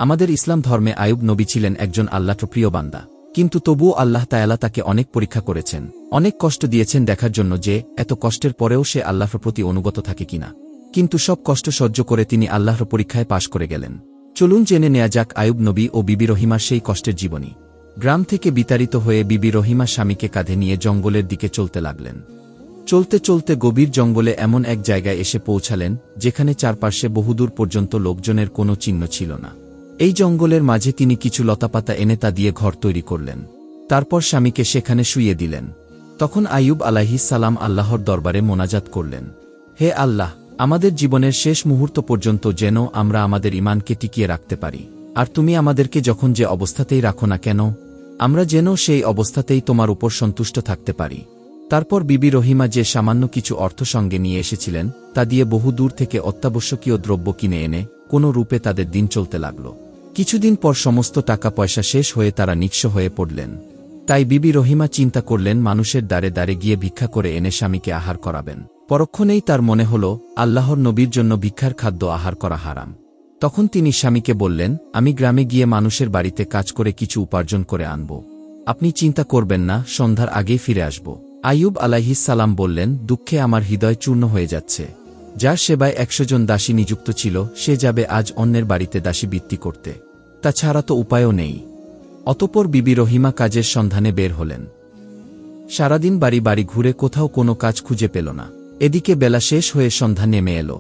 আমাদের ইসলাম ধর্মে আইয়ুব নবী ছিলেন একজন আল্লাহর প্রিয় বান্দা, কিন্তু তবুও আল্লাহ তাআলা তাকে অনেক পরীক্ষা করেছেন, অনেক কষ্ট দিয়েছেন দেখার জন্য যে এত কষ্টের পরেও সে আল্লাহর প্রতি অনুগত থাকে কিনা। কিন্তু সব কষ্ট সহ্য করে তিনি আল্লাহর পরীক্ষায় পাশ করে গেলেন। চলুন জেনে নেয়া যাক আইয়ুব নবী ও বিবি রহিমার সেই কষ্টের জীবনী। গ্রাম থেকে বিতাড়িত হয়ে বিবি রহিমা স্বামীকে কাঁধে নিয়ে জঙ্গলের দিকে চলতে লাগলেন। চলতে চলতে গভীর জঙ্গলে এমন এক জায়গায় এসে পৌঁছালেন যেখানে চারপাশে বহুদূর পর্যন্ত লোকজনের কোনো চিহ্ন ছিল না। এই জঙ্গলের মাঝে তিনি কিছু লতাপাতা এনে তা দিয়ে ঘর তৈরি করলেন। তারপর স্বামীকে সেখানে শুইয়ে দিলেন। তখন আইয়ুব আলাইহিস সালাম আল্লাহর দরবারে মোনাজাত করলেন, হে আল্লাহ, আমাদের জীবনের শেষ মুহূর্ত পর্যন্ত যেন আমরা আমাদের ঈমানকে টিকিয়ে রাখতে পারি, আর তুমি আমাদেরকে যখন যে অবস্থাতেই রাখো না কেন, আমরা যেন সেই অবস্থাতেই তোমার উপর সন্তুষ্ট থাকতে পারি। তারপর বিবি রহিমা যে সামান্য কিছু অর্থ সঙ্গে নিয়ে এসেছিলেন তা দিয়ে বহু দূর থেকে অত্যাবশ্যকীয় দ্রব্য কিনে এনে কোনো রূপে তাদের দিন চলতে লাগল। কিছুদিন পর সমস্ত টাকা পয়সা শেষ হয়ে তারা নিঃস্ব হয়ে পড়লেন। তাই বিবি রহিমা চিন্তা করলেন মানুষের দ্বারে দ্বারে গিয়ে ভিক্ষা করে এনে স্বামীকে আহার করাবেন। পরক্ষণেই তার মনে হল আল্লাহর নবীর জন্য ভিক্ষার খাদ্য আহার করা হারাম। তখন তিনি স্বামীকে বললেন, আমি গ্রামে গিয়ে মানুষের বাড়িতে কাজ করে কিছু উপার্জন করে আনব, আপনি চিন্তা করবেন না, সন্ধ্যার আগেই ফিরে আসব। আইয়ুব আলাইহিস সালাম বললেন, দুঃখে আমার হৃদয় চূর্ণ হয়ে যাচ্ছে। যার সেবায় ১০০ জন দাসী নিযুক্ত ছিল সে যাবে আজ অন্যের বাড়িতে দাসী বৃত্তি করতে, তাছাড়া তো উপায়ও নেই। অতঃপর বিবি রহিমা কাজের সন্ধানে বের হলেন। সারাদিন বাড়ি বাড়ি ঘুরে কোথাও কোনো কাজ খুঁজে পেল না। এদিকে বেলা শেষ হয়ে সন্ধ্যা নেমে এল।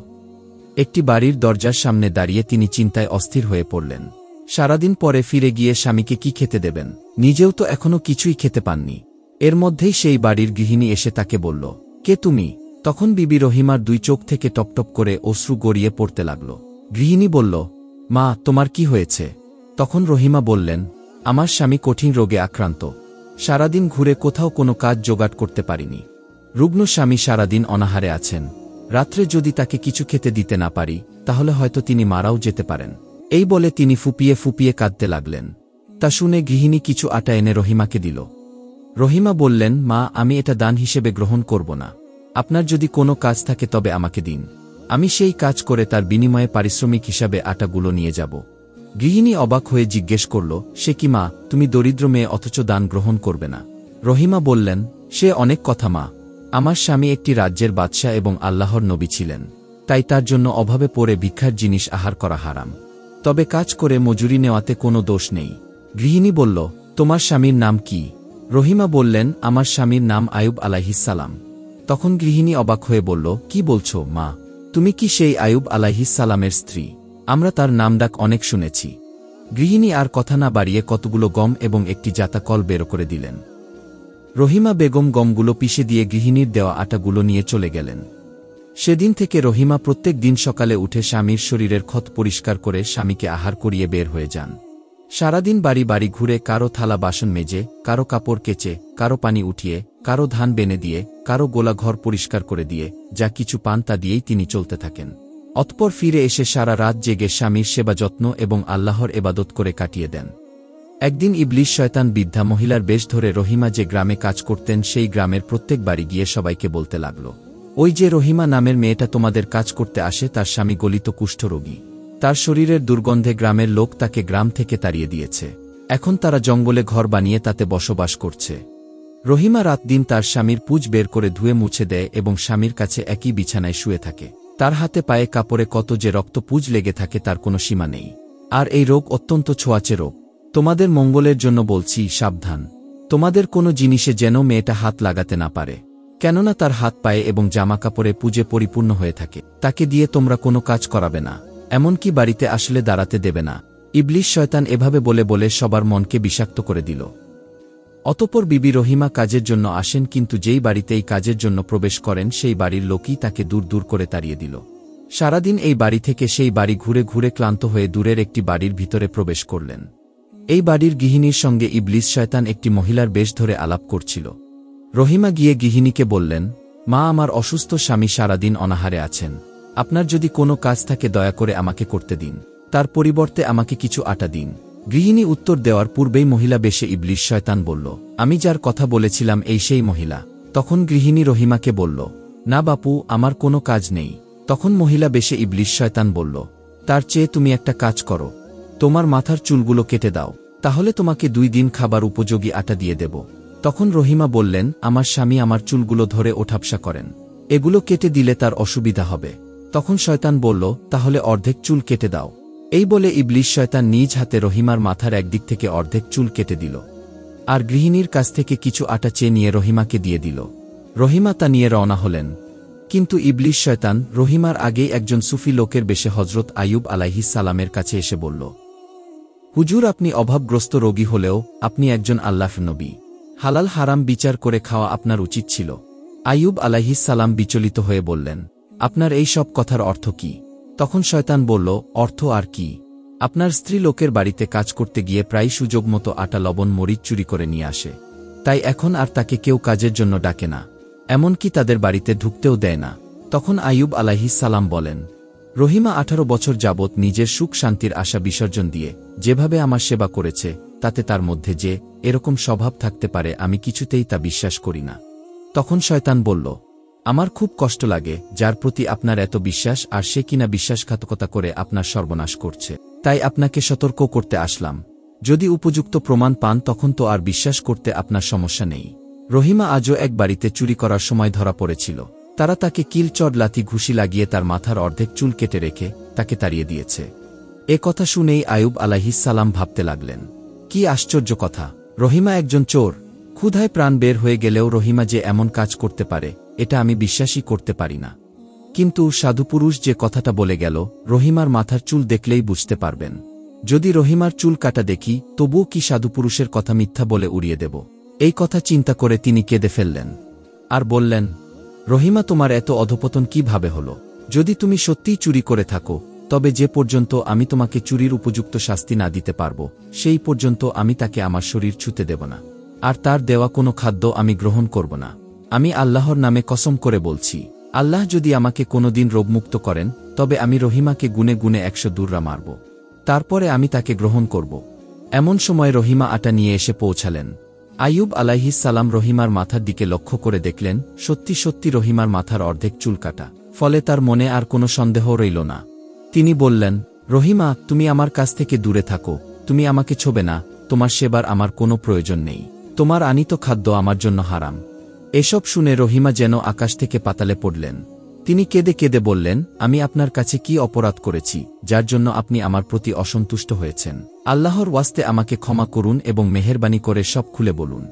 একটি বাড়ির দরজার সামনে দাঁড়িয়ে তিনি চিন্তায় অস্থির হয়ে পড়লেন। সারাদিন পরে ফিরে গিয়ে স্বামীকে কি খেতে দেবেন? নিজেও তো এখনো কিছুই খেতে পাননি। এর মধ্যেই সেই বাড়ির গৃহিণী এসে তাকে বলল, কে তুমি? তখন বিবি রহিমার দুই চোখ থেকে টপটপ করে অশ্রু গড়িয়ে পড়তে লাগল। গৃহিণী বলল, মা, তোমার কি হয়েছে? তখন রহিমা বললেন, আমার স্বামী কঠিন রোগে আক্রান্ত, সারাদিন ঘুরে কোথাও কোনো কাজ জোগাড় করতে পারিনি। রুগ্ন স্বামী সারাদিন অনাহারে আছেন, রাত্রে যদি তাকে কিছু খেতে দিতে না পারি তাহলে হয়তো তিনি মারাও যেতে পারেন। এই বলে তিনি ফুপিয়ে ফুপিয়ে কাঁদতে লাগলেন। তা শুনে গৃহিণী কিছু আটা এনে রহিমাকে দিল। রহিমা বললেন, মা, আমি এটা দান হিসেবে গ্রহণ করব না। আপনার যদি কোনো কাজ থাকে তবে আমাকে দিন, আমি সেই কাজ করে তার বিনিময়ে পারিশ্রমিক হিসাবে আটাগুলো নিয়ে যাব। গৃহিণী অবাক হয়ে জিজ্ঞেস করল, সে কি মা, তুমি দরিদ্র মেয়ে অথচ দান গ্রহণ করবে না? রহিমা বললেন, সে অনেক কথা মা, আমার স্বামী একটি রাজ্যের বাদশা এবং আল্লাহর নবী ছিলেন, তাই তার জন্য অভাবে পড়ে ভিক্ষার জিনিস আহার করা হারাম, তবে কাজ করে মজুরি নেওয়াতে কোনো দোষ নেই। গৃহিণী বলল, তোমার স্বামীর নাম কি? রহিমা বললেন, আমার স্বামীর নাম আইয়ুব আলাইহিস সালাম। তখন গৃহিণী অবাক হয়ে বলল, কি বলছো মা, তুমি কি সেই আইয়ুব আলাইহিস সালামের স্ত্রী? আমরা তার নামডাক অনেক শুনেছি। গৃহিণী আর কথা না বাড়িয়ে কতগুলো গম এবং একটি জাতা কল বের করে দিলেন। রহিমা বেগম গমগুলো পিষে দিয়ে গৃহিণীর দেওয়া আটাগুলো নিয়ে চলে গেলেন। সেদিন থেকে রহিমা প্রত্যেক দিন সকালে উঠে স্বামীর শরীরের ক্ষত পরিষ্কার করে স্বামীকে আহার করিয়ে বের হয়ে যান। সারাদিন বাড়ি বাড়ি ঘুরে কারো থালা বাসন মেজে, কারো কাপড় কেচে, কারো পানি উঠিয়ে, কারো ধান বেনে দিয়ে, কারো গোলা ঘর পরিষ্কার করে দিয়ে, যা কিছু পান তা দিয়েই তিনি চলতে থাকেন। অতঃপর ফিরে এসে সারা রাত জেগে স্বামীর সেবা যত্ন এবং আল্লাহর এবাদত করে কাটিয়ে দেন। একদিন ইবলিস শয়তান বৃদ্ধা মহিলার বেশ ধরে রহিমা যে গ্রামে কাজ করতেন সেই গ্রামের প্রত্যেক বাড়ি গিয়ে সবাইকে বলতে লাগল, ওই যে রহিমা নামের মেয়েটা তোমাদের কাজ করতে আসে তার স্বামী গলিত কুষ্ঠরোগী, তার শরীরের দুর্গন্ধে গ্রামের লোক তাকে গ্রাম থেকে তাড়িয়ে দিয়েছে, এখন তারা জঙ্গলে ঘর বানিয়ে তাতে বসবাস করছে। রহিমা রাত দিন তার স্বামীর পুঁজ বের করে ধুয়ে মুছে দেয় এবং স্বামীর কাছে একই বিছানায় শুয়ে থাকে। তার হাতে পায়ে কাপড়ে কত যে রক্ত পুঁজ লেগে থাকে তার কোনো সীমা নেই। আর এই রোগ অত্যন্ত ছোঁয়াচে রোগ। তোমাদের মঙ্গলের জন্য বলছি, সাবধান, তোমাদের কোনো জিনিসে যেন মেয়েটা হাত লাগাতে না পারে, কেননা তার হাত পায়ে এবং জামা কাপড়ে পুঁজে পরিপূর্ণ হয়ে থাকে। তাকে দিয়ে তোমরা কোনো কাজ করাবে না, এমনকি বাড়িতে আসলে দাঁড়াতে দেবে না। ইবলিস শয়তান এভাবে বলে বলে সবার মনকে বিষাক্ত করে দিল। অতঃপর বিবি রহিমা কাজের জন্য আসেন, কিন্তু যেই বাড়িতে এই কাজের জন্য প্রবেশ করেন সেই বাড়ির লোকই তাকে দূর দূর করে তাড়িয়ে দিল। সারাদিন এই বাড়ি থেকে সেই বাড়ি ঘুরে ঘুরে ক্লান্ত হয়ে দূরের একটি বাড়ির ভিতরে প্রবেশ করলেন। এই বাড়ির গৃহিণীর সঙ্গে ইবলিস শয়তান একটি মহিলার বেশ ধরে আলাপ করছিল। রহিমা গিয়ে গৃহিণীকে বললেন, মা, আমার অসুস্থ স্বামী সারাদিন অনাহারে আছেন, আপনার যদি কোনো কাজ থাকে দয়া করে আমাকে করতে দিন, তার পরিবর্তে আমাকে কিছু আটা দিন। গৃহিণী উত্তর দেওয়ার পূর্বেই মহিলা বেশে ইবলিস শয়তান বলল, আমি যার কথা বলেছিলাম এই সেই মহিলা। তখন গৃহিণী রহিমাকে বলল, না বাপু, আমার কোনো কাজ নেই। তখন মহিলা বেশে ইবলিস শয়তান বলল, তার চেয়ে তুমি একটা কাজ করো, তোমার মাথার চুলগুলো কেটে দাও, তাহলে তোমাকে 2 দিন খাবার উপযোগী আটা দিয়ে দেব। তখন রহিমা বললেন, আমার স্বামী আমার চুলগুলো ধরে ওঠাবসা করেন, এগুলো কেটে দিলে তার অসুবিধা হবে। তখন শয়তান বলল, তাহলে অর্ধেক চুল কেটে দাও। এই বলে ইবলিশ শয়তান নিজ হাতে রহিমার মাথার একদিক থেকে অর্ধেক চুল কেটে দিল, আর গৃহিণীর কাছ থেকে কিছু আটা চেয়ে নিয়ে রহিমাকে দিয়ে দিল। রহিমা তা নিয়ে রওনা হলেন। কিন্তু ইবলিশ শয়তান রহিমার আগেই একজন সুফি লোকের বেশে হজরত আইয়ুব আলাইহিস সালামের কাছে এসে বলল, হুজুর, আপনি অভাবগ্রস্ত রোগী হলেও আপনি একজন আল্লাহর নবী, হালাল হারাম বিচার করে খাওয়া আপনার উচিত ছিল। আইয়ুব আলাইহিস সালাম বিচলিত হয়ে বললেন, আপনার এই সব কথার অর্থ কি? তখন শয়তান বলল, অর্থ আর কি, আপনার স্ত্রী লোকের বাড়িতে কাজ করতে গিয়ে প্রায় সুযোগ মতো আটা লবণ মরিচ চুরি করে নিয়ে আসে, তাই এখন আর তাকে কেউ কাজের জন্য ডাকে না, এমনকি তাদের বাড়িতে ঢুকতেও দেয় না। তখন আইয়ুব আলাইহিস সালাম বলেন, রহিমা 18 বছর যাবৎ নিজের সুখ শান্তির আশা বিসর্জন দিয়ে যেভাবে আমার সেবা করেছে, তাতে তার মধ্যে যে এরকম স্বভাব থাকতে পারে আমি কিছুতেই তা বিশ্বাস করি না। তখন শয়তান বলল, আমার খুব কষ্ট লাগে যার প্রতি আপনার এত বিশ্বাস, আর সে কিনা বিশ্বাসঘাতকতা করে আপনার সর্বনাশ করছে, তাই আপনাকে সতর্ক করতে আসলাম। যদি উপযুক্ত প্রমাণ পান তখন তো আর বিশ্বাস করতে আপনার সমস্যা নেই। রহিমা আজও এক বাড়িতে চুরি করার সময় ধরা পড়েছিল, তারা তাকে কিল চড় লাথি ঘুষি লাগিয়ে তার মাথার অর্ধেক চুল কেটে রেখে তাকে তাড়িয়ে দিয়েছে। এ কথা শুনেই আইয়ুব আলাইহিস সালাম ভাবতে লাগলেন, কি আশ্চর্য কথা, রহিমা একজন চোর। ক্ষুধায় প্রাণ বের হয়ে গেলেও রহিমা যে এমন কাজ করতে পারে এটা আমি বিশ্বাসই করতে পারি না। কিন্তু সাধুপুরুষ যে কথাটা বলে গেল, রহিমার মাথার চুল দেখলেই বুঝতে পারবেন। যদি রহিমার চুল কাটা দেখি তবুও কি সাধুপুরুষের কথা মিথ্যা বলে উড়িয়ে দেব? এই কথা চিন্তা করে তিনি কেঁদে ফেললেন আর বললেন, রহিমা, তোমার এত অধপতন কিভাবে হল? যদি তুমি সত্যিই চুরি করে থাকো তবে যে পর্যন্ত আমি তোমাকে চুরির উপযুক্ত শাস্তি না দিতে পারব সেই পর্যন্ত আমি তাকে আমার শরীর ছুঁতে দেব না, আর তার দেওয়া কোনো খাদ্য আমি গ্রহণ করব না। আমি আল্লাহর নামে কসম করে বলছি, আল্লাহ যদি আমাকে কোনোদিন রোগমুক্ত করেন তবে আমি রহিমাকে গুনে গুনে 100 দুররা মারব, তারপরে আমি তাকে গ্রহণ করব। এমন সময় রহিমা আটা নিয়ে এসে পৌঁছালেন। আইয়ুব আলাইহিস সালাম রহিমার মাথার দিকে লক্ষ্য করে দেখলেন সত্যি সত্যি রহিমার মাথার অর্ধেক চুল কাটা, ফলে তার মনে আর কোনো সন্দেহ রইল না। তিনি বললেন, রহিমা, তুমি আমার কাছ থেকে দূরে থাকো, তুমি আমাকে ছোবে না, তোমার সেবার আমার কোনো প্রয়োজন নেই, তোমার আনিত খাদ্য আমার জন্য হারাম। এসব শুনে রহিমা যেন আকাশ থেকে পাতালে পড়লেন। তিনি কেঁদে কেঁদে বললেন, আমি আপনার কাছে কি অপরাধ করেছি যার জন্য আপনি আমার প্রতি অসন্তুষ্ট হয়েছেন? আল্লাহর ওয়াস্তে আমাকে ক্ষমা করুন এবং মেহেরবানি করে সব খুলে বলুন।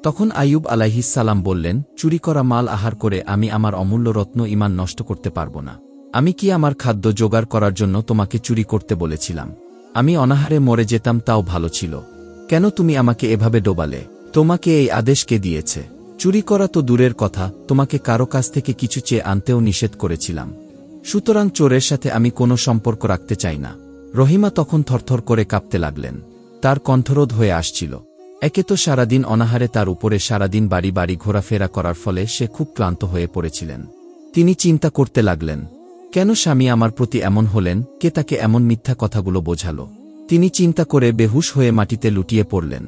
তখন আইয়ুব আলাইহিস সালাম বললেন, চুরি করা মাল আহার করে আমি আমার অমূল্য রত্ন ঈমান নষ্ট করতে পারব না। আমি কি আমার খাদ্য জোগাড় করার জন্য তোমাকে চুরি করতে বলেছিলাম? আমি অনাহারে মরে যেতাম তাও ভালো ছিল, কেন তুমি আমাকে এভাবে ডোবালে? তোমাকে এই আদেশ কে দিয়েছে? চুরি করা তো দূরের কথা, তোমাকে কারো কাছ থেকে কিছু চেয়ে আনতেও নিষেধ করেছিলাম, সুতরাং চোরের সাথে আমি কোনো সম্পর্ক রাখতে চাই না। রহিমা তখন থরথর করে কাঁপতে লাগলেন, তার কণ্ঠরোধ হয়ে আসছিল। একে তো সারাদিন অনাহারে, তার উপরে সারাদিন বাড়ি বাড়ি ঘোরাফেরা করার ফলে সে খুব ক্লান্ত হয়ে পড়েছিলেন। তিনি চিন্তা করতে লাগলেন, কেন স্বামী আমার প্রতি এমন হলেন, কে তাকে এমন মিথ্যা কথাগুলো বোঝালো? তিনি চিন্তা করে বেহুশ হয়ে মাটিতে লুটিয়ে পড়লেন।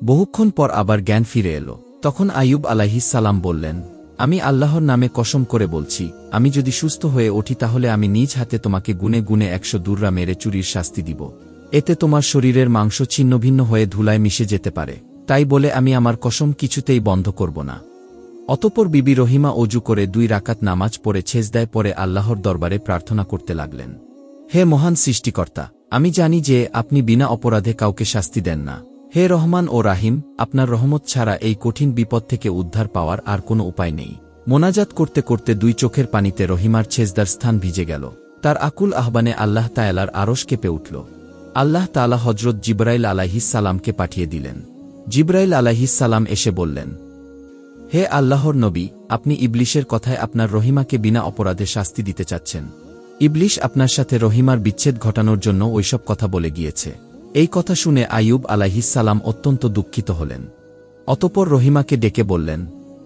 বহুক্ষণ পর আবার জ্ঞান ফিরে এলো। তখন আইয়ুব আলাইহিস সালাম বললেন, আমি আল্লাহর নামে কসম করে বলছি, আমি যদি সুস্থ হয়ে উঠি তাহলে আমি নিজ হাতে তোমাকে গুনে গুনে 100 দুররা মেরে চুরির শাস্তি দিব। এতে তোমার শরীরের মাংস ছিন্নভিন্ন হয়ে ধুলায় মিশে যেতে পারে, তাই বলে আমি আমার কসম কিছুতেই বন্ধ করব না। অতঃপর বিবি রহিমা অজু করে 2 রাকাত নামাজ পড়ে সেজদায় পড়ে আল্লাহর দরবারে প্রার্থনা করতে লাগলেন, হে মহান সৃষ্টিকর্তা, আমি জানি যে আপনি বিনা অপরাধে কাউকে শাস্তি দেন না। হে রহমান ও রাহিম, আপনার রহমত ছাড়া এই কঠিন বিপদ থেকে উদ্ধার পাওয়ার আর কোনো উপায় নেই। মোনাজাত করতে করতে 2 চোখের পানিতে রহিমার সেজদার স্থান ভিজে গেল। তার আকুল আহ্বানে আল্লাহ তাআলার আরশ কেঁপে উঠল। আল্লাহ তাআলা হযরত জিবরাইল আলাইহিস সালামকে পাঠিয়ে দিলেন। জিবরাইল আলাইহিস সালাম এসে বললেন, হে আল্লাহর নবী, আপনি ইবলিশের কথায় আপনার রহিমাকে বিনা অপরাধে শাস্তি দিতে চাচ্ছেন। ইবলিশ আপনার সাথে রহিমার বিচ্ছেদ ঘটানোর জন্য ওইসব কথা বলে গিয়েছে। এই কথা শুনে আইয়ুব আলাইহিস সালাম অত্যন্ত দুঃখিত হলেন। অতঃপর রহিমাকে ডেকে বললেন,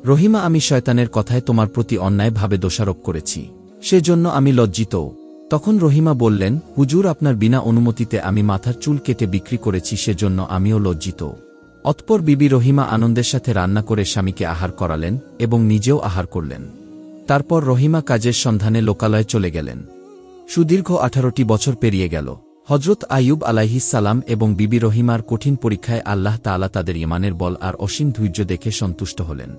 রহিমা, আমি শয়তানের কথায় তোমার প্রতি অন্যায়ভাবে দোষারোপ করেছি, সেজন্য আমি লজ্জিত। তখন রহিমা বললেন, হুজুর, আপনার বিনা অনুমতিতে আমি মাথার চুল কেটে বিক্রি করেছি, সেজন্য আমিও লজ্জিত। অতঃপর বিবি রহিমা আনন্দের সাথে রান্না করে স্বামীকে আহার করালেন এবং নিজেও আহার করলেন। তারপর রহিমা কাজের সন্ধানে লোকালয়ে চলে গেলেন। সুদীর্ঘ 18টি বছর পেরিয়ে গেল। হজরত আইয়ুব আলাইহিসসালাম এবং বিবি রহিমার কঠিন পরীক্ষায় আল্লাহ তাআলা তাদের ঈমানের বল আর অসীম ধৈর্য দেখে সন্তুষ্ট হলেন।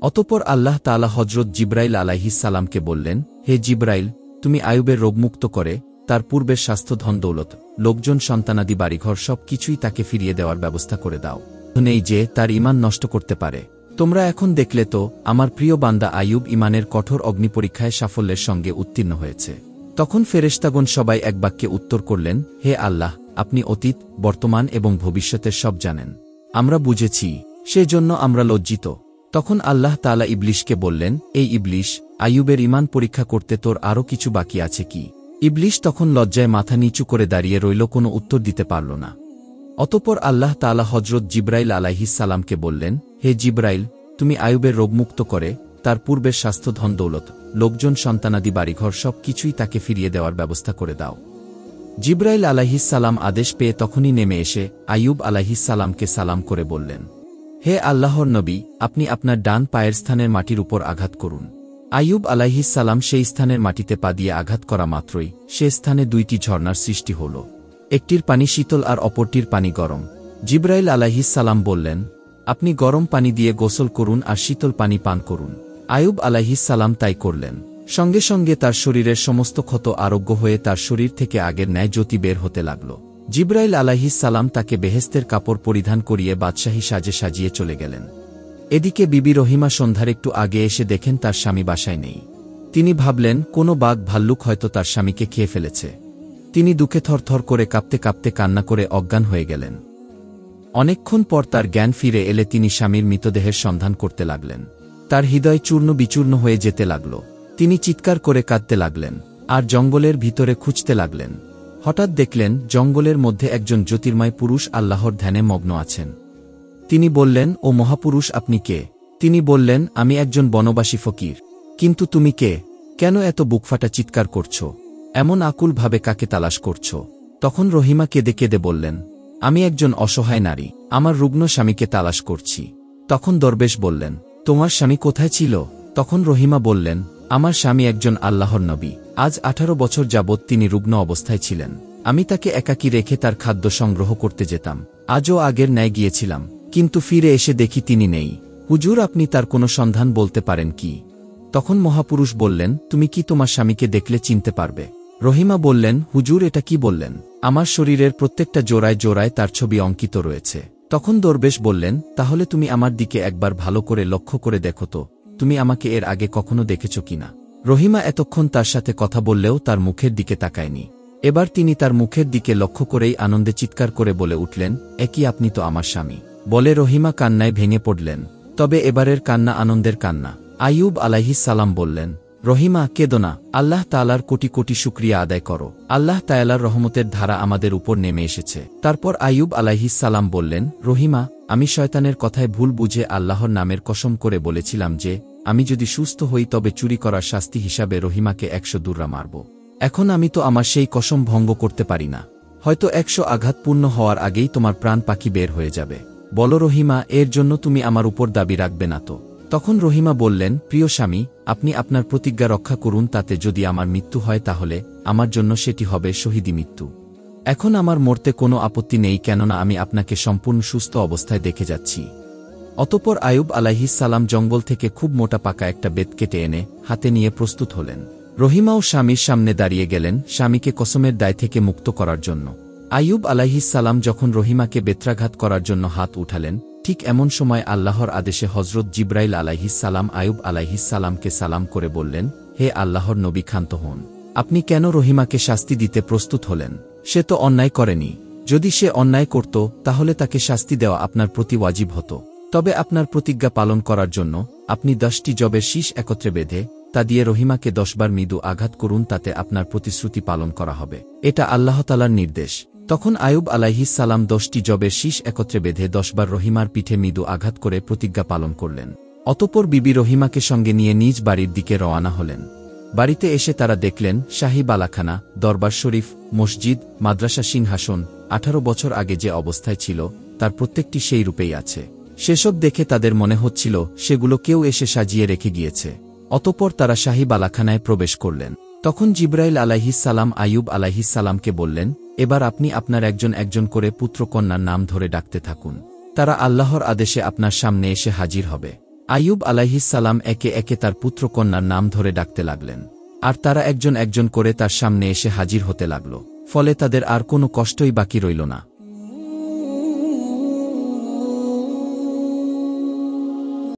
অতঃপর আল্লাহ তাআলা হজরত জিবরাইল আলাইহিসসালামকে বললেন, হে জিবরাইল, তুমি আইয়ুবের রোগমুক্ত করে তার পূর্বের স্বাস্থ্য, ধন দৌলত, লোকজন, সন্তানাদি, বাড়িঘর সব কিছুই তাকে ফিরিয়ে দেওয়ার ব্যবস্থা করে দাও, নেই যে তার ঈমান নষ্ট করতে পারে। তোমরা এখন দেখলে তো আমার প্রিয় বান্দা আইয়ুব ঈমানের কঠোর অগ্নিপরীক্ষায় সাফল্যের সঙ্গে উত্তীর্ণ হয়েছে। তখন ফেরেশতাগণ সবাই এক বাক্যে উত্তর করলেন, হে আল্লাহ, আপনি অতীত, বর্তমান এবং ভবিষ্যতের সব জানেন। আমরা বুঝেছি, সেজন্য আমরা লজ্জিত। তখন আল্লাহ তাআলা ইবলিশকে বললেন, এই ইবলিশ, আইয়ুবের ঈমান পরীক্ষা করতে তোর আরও কিছু বাকি আছে কি? ইবলিশ তখন লজ্জায় মাথা নিচু করে দাঁড়িয়ে রইল, কোনো উত্তর দিতে পারল না। অতঃপর আল্লাহ তাআলা হজরত জিবরাইল আলাইহিসসালামকে বললেন, হে জিবরাইল, তুমি আইয়ুবের রোগমুক্ত করে তার পূর্বের স্বাস্থ্য, ধন দৌলত, লোকজন, সন্তানাদি, বাড়িঘর সব কিছুই তাকে ফিরিয়ে দেওয়ার ব্যবস্থা করে দাও। জিবরাইল আলাইহিসসালাম আদেশ পেয়ে তখনই নেমে এসে আইয়ুব আলাইহিসসালামকে সালাম করে বললেন, হে আল্লাহর নবী, আপনি আপনার ডান পায়ের স্থানের মাটির উপর আঘাত করুন। আইয়ুব আলাইহিসসালাম সেই স্থানের মাটিতে পা দিয়ে আঘাত করা মাত্রই সে স্থানে দুইটি ঝর্ণার সৃষ্টি হল। একটির পানি শীতল আর অপরটির পানি গরম। জিবরাইল আলাইহিসসালাম বললেন, আপনি গরম পানি দিয়ে গোসল করুন আর শীতল পানি পান করুন। আইয়ুব আলাইহিসসালাম তাই করলেন। সঙ্গে সঙ্গে তার শরীরের সমস্ত ক্ষত আরোগ্য হয়ে তার শরীর থেকে আগের ন্যায় জ্যোতি বের হতে লাগল। জিবরাইল আলাইহিসসালাম তাকে বেহেশতের কাপড় পরিধান করিয়ে বাদশাহী সাজে সাজিয়ে চলে গেলেন। এদিকে বিবি রহিমা সন্ধ্যার একটু আগে এসে দেখেন তার স্বামী বাসায় নেই। তিনি ভাবলেন কোনো বাঘ ভাল্লুক হয়তো তার স্বামীকে খেয়ে ফেলেছে। তিনি দুঃখে থরথর করে কাঁপতে কাঁপতে কান্না করে অজ্ঞান হয়ে গেলেন। অনেকক্ষণ পর তার জ্ঞান ফিরে এলে তিনি স্বামীর মৃতদেহের সন্ধান করতে লাগলেন। তার হৃদয় চূর্ণ বিচূর্ণ হয়ে যেতে লাগল। তিনি চিৎকার করে কাঁদতে লাগলেন আর জঙ্গলের ভিতরে খুঁজতে লাগলেন। হঠাৎ দেখলেন জঙ্গলের মধ্যে একজন জ্যোতির্ময় পুরুষ আল্লাহর ধ্যানে মগ্ন আছেন। তিনি বললেন, ও মহাপুরুষ, আপনি কে? তিনি বললেন, আমি একজন বনবাসী ফকির। কিন্তু তুমি কে? কেন এত বুকফাটা চিৎকার করছ? এমন আকুলভাবে কাকে তালাশ করছ? তখন রহিমা কেঁদে কেঁদে বললেন, আমি একজন অসহায় নারী, আমার রুগ্ন স্বামীকে তালাশ করছি। তখন দরবেশ বললেন, তোমার স্বামী কোথায় ছিল? তখন রহিমা বললেন, আমার স্বামী একজন আল্লাহর নবী। আজ 18 বছর যাবৎ তিনি রুগ্ন অবস্থায় ছিলেন। আমি তাকে একাকী রেখে তার খাদ্য সংগ্রহ করতে যেতাম। আজও আগের ন্যায় গিয়েছিলাম, কিন্তু ফিরে এসে দেখি তিনি নেই। হুজুর, আপনি তার কোনো সন্ধান বলতে পারেন কি? তখন মহাপুরুষ বললেন, তুমি কি তোমার স্বামীকে দেখলে চিনতে পারবে? রহিমা বললেন, হুজুর, এটা কি বললেন? আমার শরীরের প্রত্যেকটা জোড়ায় জোড়ায় তার ছবি অঙ্কিত রয়েছে। তখন দরবেশ বললেন, তাহলে তুমি আমার দিকে একবার ভালো করে লক্ষ্য করে দেখো তো, তুমি আমাকে এর আগে কখনো দেখেছ কিনা? রহিমা এতক্ষণ তার সাথে কথা বললেও তার মুখের দিকে তাকায়নি। এবার তিনি তার মুখের দিকে লক্ষ্য করেই আনন্দে চিৎকার করে বলে উঠলেন, একই, আপনি তো আমার স্বামী। বলে রহিমা কান্নায় ভেঙে পড়লেন। তবে এবারের কান্না আনন্দের কান্না। আইয়ুব আলাইহিসসালাম বললেন, রহিমা, কেঁদো না, আল্লাহ তাআলার কোটি কোটি শুকরিয়া আদায় করো। আল্লাহ তাআলার রহমতের ধারা আমাদের উপর নেমে এসেছে। তারপর আইয়ুব আলাইহিসসালাম বললেন, রহিমা, আমি শয়তানের কথায় ভুল বুঝে আল্লাহর নামের কসম করে বলেছিলাম যে আমি যদি সুস্থ হই তবে চুরি করার শাস্তি হিসাবে রহিমাকে 100 দুর্রা মারব। এখন আমি তো আমার সেই কসম ভঙ্গ করতে পারি না। হয়তো 100 আঘাত পূর্ণ হওয়ার আগেই তোমার প্রাণ পাখি বের হয়ে যাবে। বলো রহিমা, এর জন্য তুমি আমার উপর দাবি রাখবে না তো? তখন রহিমা বললেন, প্রিয় স্বামী, আপনি আপনার প্রতিজ্ঞা রক্ষা করুন। তাতে যদি আমার মৃত্যু হয় তাহলে আমার জন্য সেটি হবে শহীদি মৃত্যু। এখন আমার মরতে কোনো আপত্তি নেই, কেননা আমি আপনাকে সম্পূর্ণ সুস্থ অবস্থায় দেখে যাচ্ছি। অতঃপর আইয়ুব আলাইহিসসালাম জঙ্গল থেকে খুব মোটা পাকা একটা বেত কেটে এনে হাতে নিয়ে প্রস্তুত হলেন। রহিমাও স্বামীর সামনে দাঁড়িয়ে গেলেন স্বামীকে কসমের দায় থেকে মুক্ত করার জন্য। আইয়ুব আলাইহিসসালাম যখন রহিমাকে বেত্রাঘাত করার জন্য হাত উঠালেন, ঠিক এমন সময় আল্লাহর আদেশে হজরত জিবরাইল আলাইহিসসালাম আইয়ুব আলাইহিসসালামকে সালাম করে বললেন, হে আল্লাহর নবী, ক্ষান্ত হন। আপনি কেন রহিমাকে শাস্তি দিতে প্রস্তুত হলেন? সে তো অন্যায় করেনি। যদি সে অন্যায় করত তাহলে তাকে শাস্তি দেওয়া আপনার প্রতি ওয়াজিব হতো। তবে আপনার প্রতিজ্ঞা পালন করার জন্য আপনি 10টি জবের শীষ একত্রে বেঁধে তা দিয়ে রহিমাকে 10 বার মৃদু আঘাত করুন, তাতে আপনার প্রতিশ্রুতি পালন করা হবে। এটা আল্লাহ তাআলার নির্দেশ। তখন আইয়ুব আলাইহিসসালাম 10টি জবের শীষ একত্রে বেঁধে 10 বার রহিমার পিঠে মৃদু আঘাত করে প্রতিজ্ঞা পালন করলেন। অতঃপর বিবি রহিমাকে সঙ্গে নিয়ে নিজ বাড়ির দিকে রওয়ানা হলেন। বাড়িতে এসে তারা দেখলেন শাহী বালাখানা, দরবার শরীফ, মসজিদ, মাদ্রাসা, সিংহাসন 18 বছর আগে যে অবস্থায় ছিল তার প্রত্যেকটি সেই রূপেই আছে। সেসব দেখে তাদের মনে হচ্ছিল সেগুলো কেউ এসে সাজিয়ে রেখে গিয়েছে। অতঃপর তারা শাহী বালাখানায় প্রবেশ করলেন। তখন জিবরাইল আলাইহিসসালাম আইয়ুব আলাইহিসসালামকে বললেন, এবার আপনি আপনার একজন একজন করে পুত্রকন্যার নাম ধরে ডাকতে থাকুন। তারা আল্লাহর আদেশে আপনার সামনে এসে হাজির হবে। আইয়ুব আলাইহিসসালাম একে একে তার পুত্রকন্যার নাম ধরে ডাকতে লাগলেন, আর তারা একজন একজন করে তার সামনে এসে হাজির হতে লাগল। ফলে তাদের আর কোনো কষ্টই বাকি রইল না।